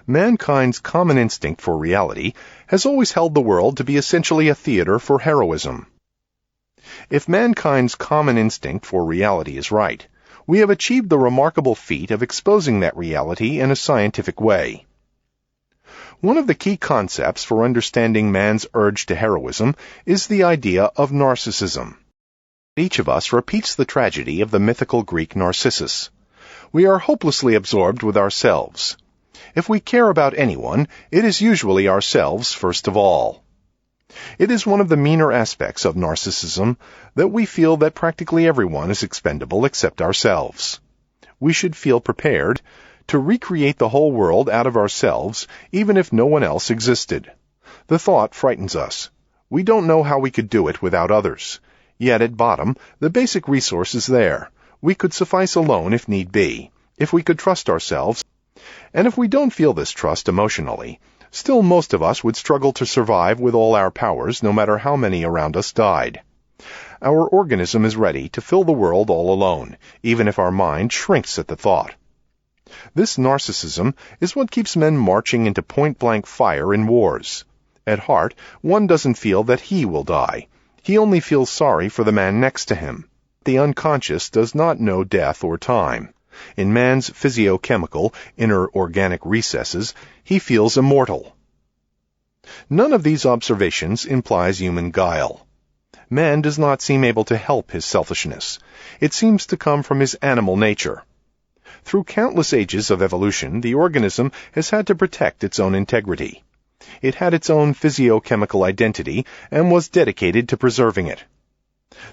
Mankind's common instinct for reality has always held the world to be essentially a theater for heroism. If mankind's common instinct for reality is right, we have achieved the remarkable feat of exposing that reality in a scientific way. One of the key concepts for understanding man's urge to heroism is the idea of narcissism. Each of us repeats the tragedy of the mythical Greek Narcissus. We are hopelessly absorbed with ourselves. If we care about anyone, it is usually ourselves first of all. It is one of the meaner aspects of narcissism that we feel that practically everyone is expendable except ourselves. We should feel prepared to recreate the whole world out of ourselves, even if no one else existed. The thought frightens us. We don't know how we could do it without others. Yet at bottom, the basic resource is there. We could suffice alone if need be, if we could trust ourselves. And if we don't feel this trust emotionally, still most of us would struggle to survive with all our powers, no matter how many around us died. Our organism is ready to fill the world all alone, even if our mind shrinks at the thought. This narcissism is what keeps men marching into point-blank fire in wars. At heart, one doesn't feel that he will die. He only feels sorry for the man next to him. The unconscious does not know death or time. In man's physiochemical, inner organic recesses, he feels immortal. None of these observations implies human guile. Man does not seem able to help his selfishness. It seems to come from his animal nature. Through countless ages of evolution, the organism has had to protect its own integrity. It had its own physiochemical identity and was dedicated to preserving it.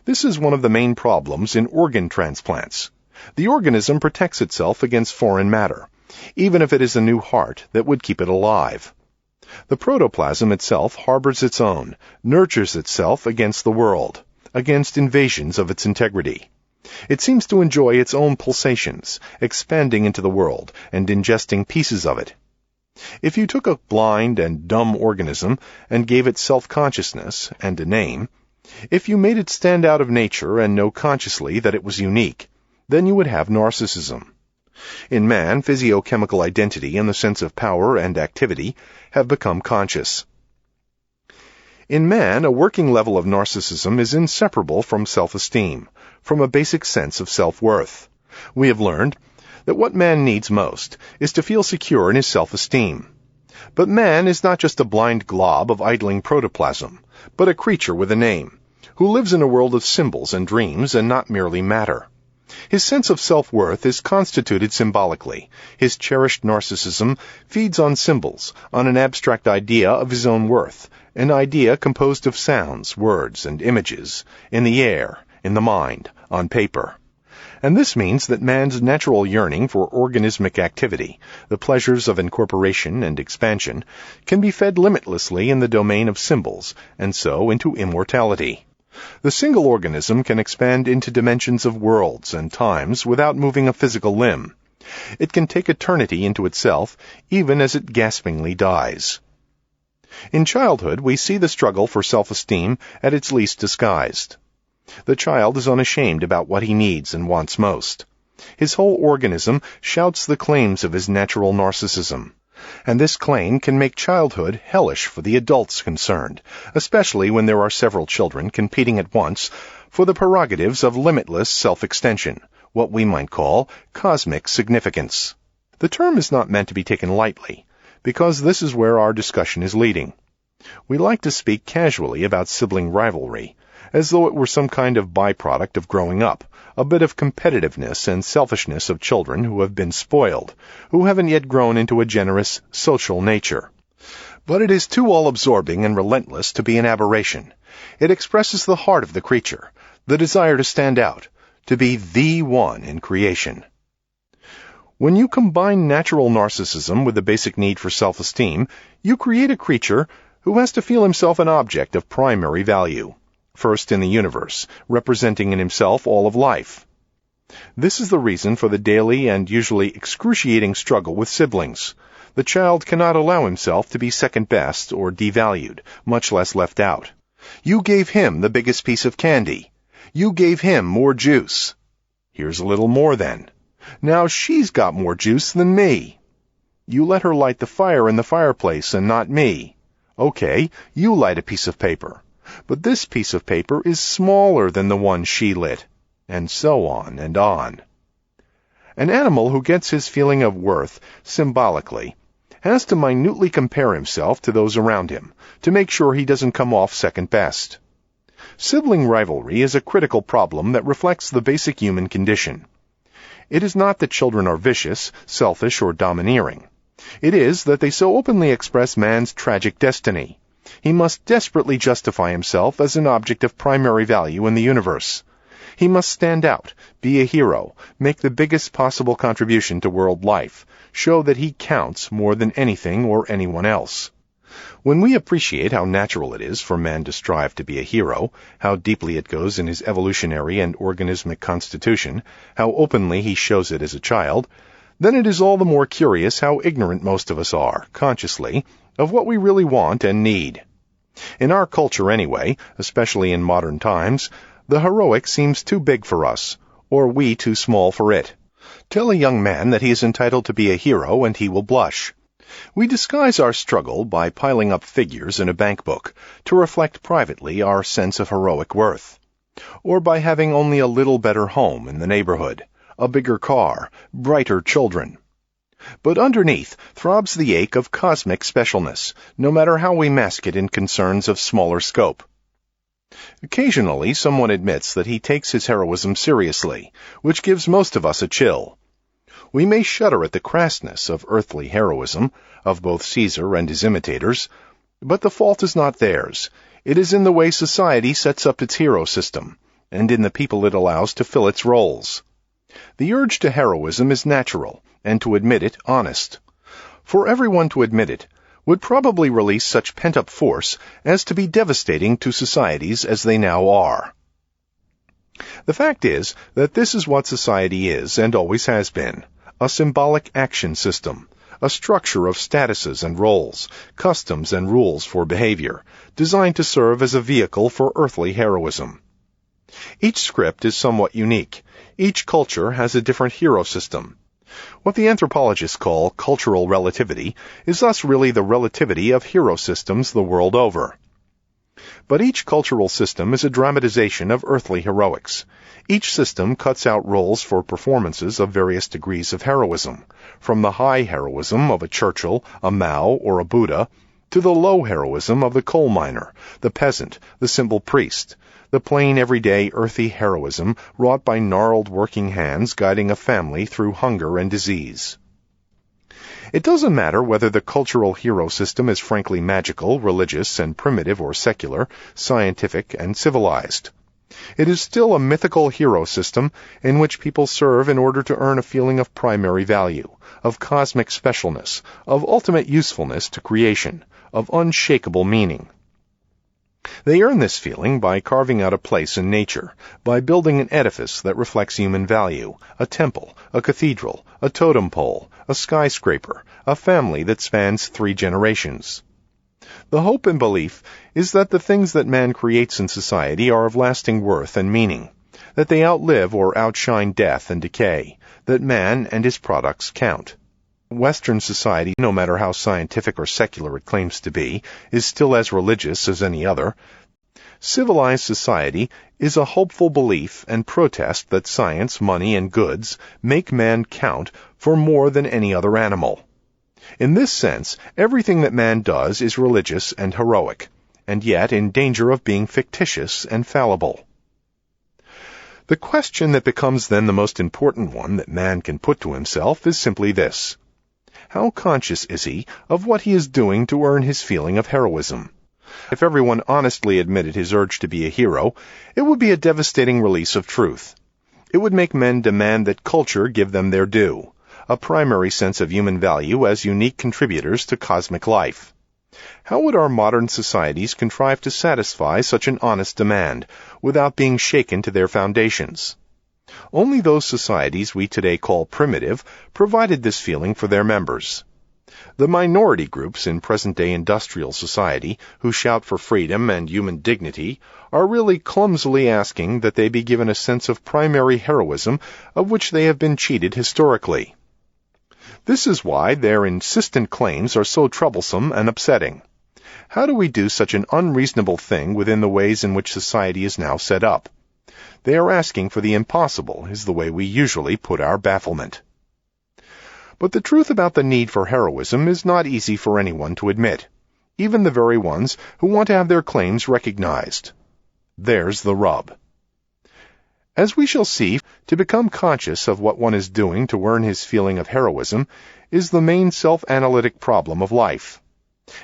This is one of the main problems in organ transplants. The organism protects itself against foreign matter, even if it is a new heart that would keep it alive. The protoplasm itself harbors its own, nurtures itself against the world, against invasions of its integrity. It seems to enjoy its own pulsations, expanding into the world and ingesting pieces of it. If you took a blind and dumb organism and gave it self-consciousness and a name, if you made it stand out of nature and know consciously that it was unique, then you would have narcissism. In man, physiochemical identity and the sense of power and activity have become conscious. In man, a working level of narcissism is inseparable from self-esteem, from a basic sense of self-worth. We have learned that what man needs most is to feel secure in his self-esteem. But man is not just a blind glob of idling protoplasm, but a creature with a name, who lives in a world of symbols and dreams and not merely matter. His sense of self-worth is constituted symbolically. His cherished narcissism feeds on symbols, on an abstract idea of his own worth, an idea composed of sounds, words, and images, in the air, in the mind, on paper. And this means that man's natural yearning for organismic activity, the pleasures of incorporation and expansion, can be fed limitlessly in the domain of symbols, and so into immortality. The single organism can expand into dimensions of worlds and times without moving a physical limb. It can take eternity into itself, even as it gaspingly dies. In childhood, we see the struggle for self-esteem at its least disguised. The child is unashamed about what he needs and wants most. His whole organism shouts the claims of his natural narcissism. And this claim can make childhood hellish for the adults concerned, especially when there are several children competing at once for the prerogatives of limitless self-extension, what we might call cosmic significance. The term is not meant to be taken lightly, because this is where our discussion is leading. We like to speak casually about sibling rivalry, as though it were some kind of byproduct of growing up, a bit of competitiveness and selfishness of children who have been spoiled, who haven't yet grown into a generous social nature. But it is too all-absorbing and relentless to be an aberration. It expresses the heart of the creature, the desire to stand out, to be the one in creation. When you combine natural narcissism with the basic need for self-esteem, you create a creature who has to feel himself an object of primary value, first in the universe, representing in himself all of life. This is the reason for the daily and usually excruciating struggle with siblings. The child cannot allow himself to be second best or devalued, much less left out. You gave him the biggest piece of candy. You gave him more juice. Here's a little more then. Now she's got more juice than me. You let her light the fire in the fireplace and not me. Okay, you light a piece of paper. But this piece of paper is smaller than the one she lit. And so on and on. An animal who gets his feeling of worth symbolically has to minutely compare himself to those around him to make sure he doesn't come off second best. Sibling rivalry is a critical problem that reflects the basic human condition. It is not that children are vicious, selfish, or domineering. It is that they so openly express man's tragic destiny. He must desperately justify himself as an object of primary value in the universe. He must stand out, be a hero, make the biggest possible contribution to world life, show that he counts more than anything or anyone else. When we appreciate how natural it is for man to strive to be a hero, how deeply it goes in his evolutionary and organismic constitution, how openly he shows it as a child, then it is all the more curious how ignorant most of us are, consciously, of what we really want and need. In our culture anyway, especially in modern times, the heroic seems too big for us, or we too small for it. Tell a young man that he is entitled to be a hero and he will blush. We disguise our struggle by piling up figures in a bank book to reflect privately our sense of heroic worth, or by having only a little better home in the neighborhood, a bigger car, brighter children. But underneath throbs the ache of cosmic specialness, no matter how we mask it in concerns of smaller scope. Occasionally someone admits that he takes his heroism seriously, which gives most of us a chill. We may shudder at the crassness of earthly heroism, of both Caesar and his imitators, but the fault is not theirs. It is in the way society sets up its hero system, and in the people it allows to fill its roles. The urge to heroism is natural, and to admit it, honest. For everyone to admit it would probably release such pent-up force as to be devastating to societies as they now are. The fact is that this is what society is and always has been, a symbolic action system, a structure of statuses and roles, customs and rules for behavior, designed to serve as a vehicle for earthly heroism. Each script is somewhat unique. Each culture has a different hero system. What the anthropologists call cultural relativity is thus really the relativity of hero systems the world over. But each cultural system is a dramatization of earthly heroics. Each system cuts out roles for performances of various degrees of heroism, from the high heroism of a Churchill, a Mao, or a Buddha, to the low heroism of the coal miner, the peasant, the simple priest, the plain everyday earthy heroism wrought by gnarled working hands guiding a family through hunger and disease. It doesn't matter whether the cultural hero system is frankly magical, religious, and primitive or secular, scientific, and civilized. It is still a mythical hero system in which people serve in order to earn a feeling of primary value, of cosmic specialness, of ultimate usefulness to creation, of unshakable meaning. They earn this feeling by carving out a place in nature, by building an edifice that reflects human value, a temple, a cathedral, a totem pole, a skyscraper, a family that spans 3 generations. The hope and belief is that the things that man creates in society are of lasting worth and meaning, that they outlive or outshine death and decay, that man and his products count. Western society, no matter how scientific or secular it claims to be, is still as religious as any other. Civilized society is a hopeful belief and protest that science, money, and goods make man count for more than any other animal. In this sense, everything that man does is religious and heroic, and yet in danger of being fictitious and fallible. The question that becomes then the most important one that man can put to himself is simply this: how conscious is he of what he is doing to earn his feeling of heroism? If everyone honestly admitted his urge to be a hero, it would be a devastating release of truth. It would make men demand that culture give them their due, a primary sense of human value as unique contributors to cosmic life. How would our modern societies contrive to satisfy such an honest demand without being shaken to their foundations? Only those societies we today call primitive provided this feeling for their members. The minority groups in present-day industrial society who shout for freedom and human dignity are really clumsily asking that they be given a sense of primary heroism of which they have been cheated historically. This is why their insistent claims are so troublesome and upsetting. How do we do such an unreasonable thing within the ways in which society is now set up? They are asking for the impossible, is the way we usually put our bafflement. But the truth about the need for heroism is not easy for anyone to admit, even the very ones who want to have their claims recognized. There's the rub. As we shall see, to become conscious of what one is doing to earn his feeling of heroism is the main self-analytic problem of life.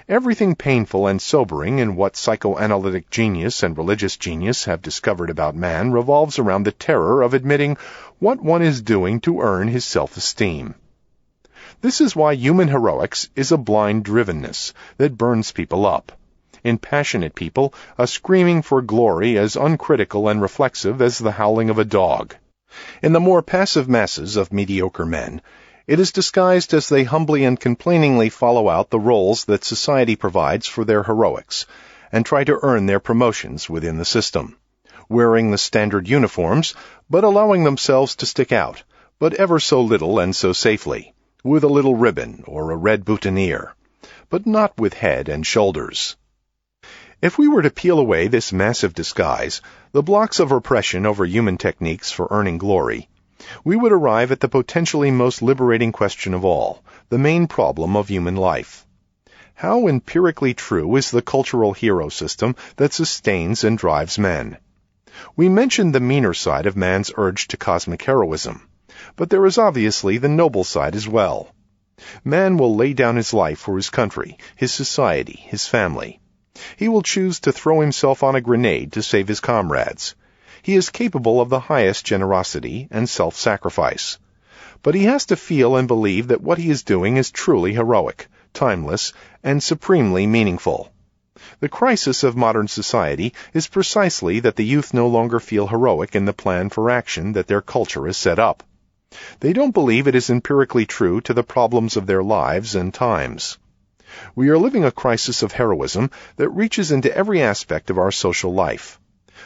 Everything painful and sobering in what psychoanalytic genius and religious genius have discovered about man revolves around the terror of admitting what one is doing to earn his self-esteem. This is why human heroics is a blind drivenness that burns people up. In passionate people, a screaming for glory as uncritical and reflexive as the howling of a dog. In the more passive masses of mediocre men, it is disguised as they humbly and complainingly follow out the roles that society provides for their heroics, and try to earn their promotions within the system, wearing the standard uniforms, but allowing themselves to stick out, but ever so little and so safely, with a little ribbon or a red boutonniere, but not with head and shoulders. If we were to peel away this massive disguise, the blocks of repression over human techniques for earning glory, we would arrive at the potentially most liberating question of all, the main problem of human life. How empirically true is the cultural hero system that sustains and drives men? We mentioned the meaner side of man's urge to cosmic heroism, but there is obviously the noble side as well. Man will lay down his life for his country, his society, his family. He will choose to throw himself on a grenade to save his comrades. He is capable of the highest generosity and self-sacrifice. But he has to feel and believe that what he is doing is truly heroic, timeless, and supremely meaningful. The crisis of modern society is precisely that the youth no longer feel heroic in the plan for action that their culture has set up. They don't believe it is empirically true to the problems of their lives and times. We are living a crisis of heroism that reaches into every aspect of our social life.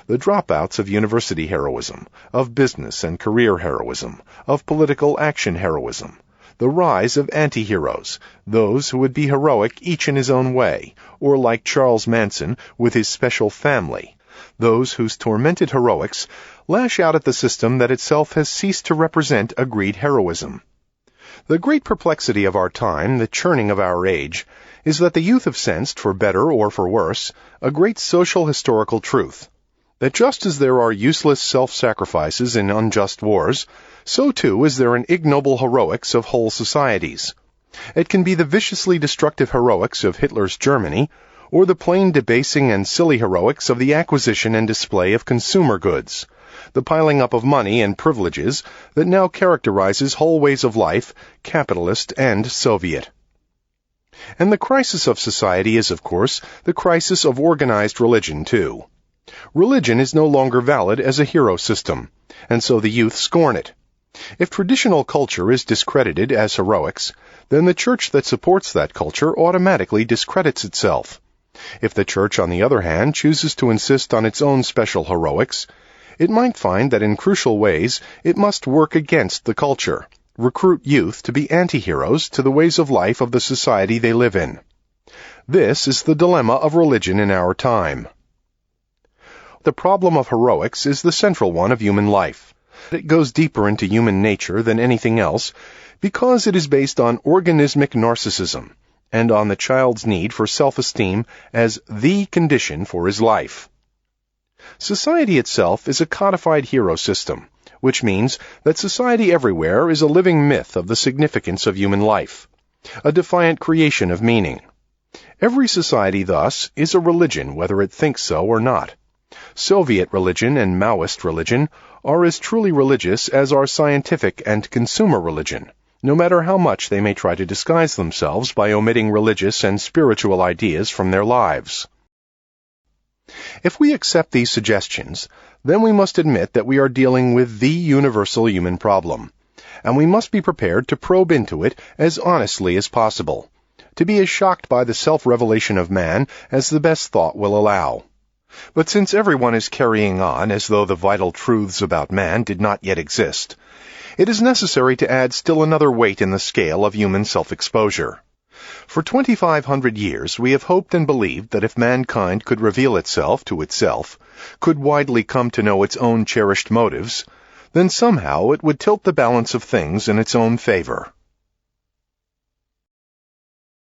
The dropouts of university heroism, of business and career heroism, of political action heroism, the rise of anti-heroes, those who would be heroic each in his own way, or like Charles Manson with his special family, those whose tormented heroics lash out at the system that itself has ceased to represent agreed heroism. The great perplexity of our time, the churning of our age, is that the youth have sensed, for better or for worse, a great social historical truth, that just as there are useless self-sacrifices in unjust wars, so too is there an ignoble heroics of whole societies. It can be the viciously destructive heroics of Hitler's Germany, or the plain debasing and silly heroics of the acquisition and display of consumer goods, the piling up of money and privileges that now characterizes whole ways of life, capitalist and Soviet. And the crisis of society is, of course, the crisis of organized religion, too. Religion is no longer valid as a hero system, and so the youth scorn it. If traditional culture is discredited as heroics, then the church that supports that culture automatically discredits itself. If the church, on the other hand, chooses to insist on its own special heroics, it might find that in crucial ways it must work against the culture, recruit youth to be anti-heroes to the ways of life of the society they live in. This is the dilemma of religion in our time. The problem of heroics is the central one of human life. It goes deeper into human nature than anything else because it is based on organismic narcissism and on the child's need for self-esteem as the condition for his life. Society itself is a codified hero system, which means that society everywhere is a living myth of the significance of human life, a defiant creation of meaning. Every society, thus, is a religion, whether it thinks so or not. Soviet religion and Maoist religion are as truly religious as are scientific and consumer religion, no matter how much they may try to disguise themselves by omitting religious and spiritual ideas from their lives. If we accept these suggestions, then we must admit that we are dealing with the universal human problem, and we must be prepared to probe into it as honestly as possible, to be as shocked by the self-revelation of man as the best thought will allow. But since everyone is carrying on as though the vital truths about man did not yet exist, it is necessary to add still another weight in the scale of human self-exposure. For 2,500 years, we have hoped and believed that if mankind could reveal itself to itself, could widely come to know its own cherished motives, then somehow it would tilt the balance of things in its own favor.